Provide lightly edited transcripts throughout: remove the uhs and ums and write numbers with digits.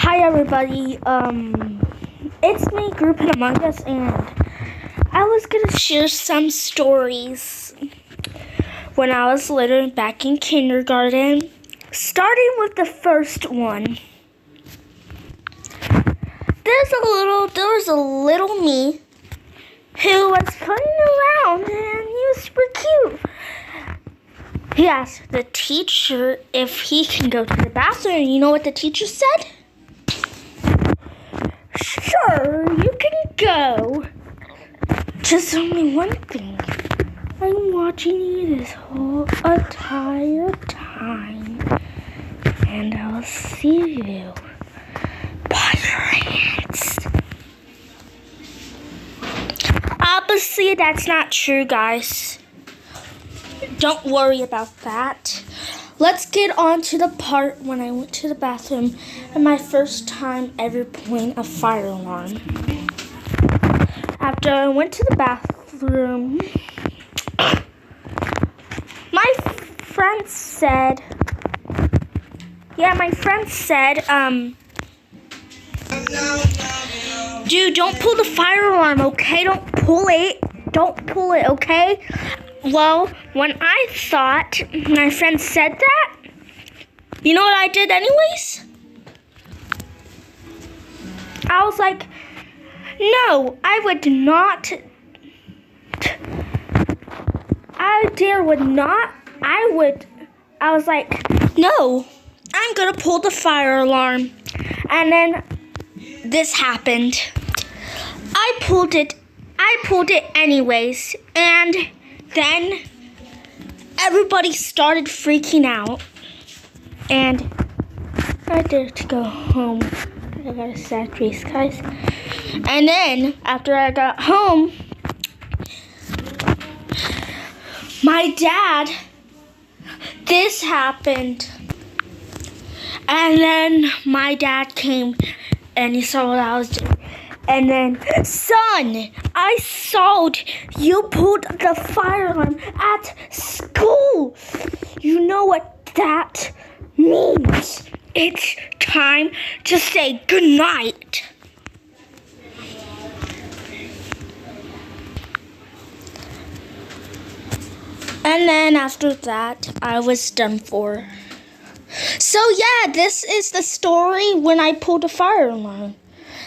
Hi everybody, it's me, Grouping Among Us, and I was gonna share some stories when I was little back in kindergarten, starting with the first one. There was a little me who was playing around, and he was super cute. He asked the teacher if he can go to the bathroom, and you know what the teacher said? Sure, you can go. Just only one thing. I'm watching you this whole entire time. And I'll see you by your hands. Obviously, that's not true, guys. Don't worry about that. Let's get on to the part when I went to the bathroom and my first time ever pulling a fire alarm. After I went to the bathroom, my friend said, dude, don't pull the fire alarm, okay? Don't pull it, okay? Well, when I thought my friend said that, you know what I did anyways? I was like, no, I would not. I was like, no, I'm gonna pull the fire alarm. And then this happened. I pulled it anyways, and then everybody started freaking out, and I had to go home. I got a sad face, guys. And then after I got home, my dad, this happened. And then my dad came and he saw what I was doing. And then, son, I saw you pulled the fire alarm at school. You know what that means. It's time to say goodnight. And then after that, I was done for. So yeah, this is the story when I pulled a fire alarm.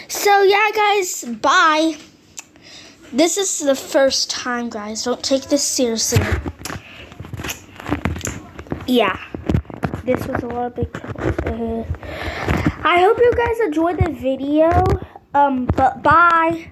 So yeah, guys, bye. This is the first time, guys. Don't take this seriously. Yeah, this was a lot of big trouble. I hope you guys enjoyed the video. But bye.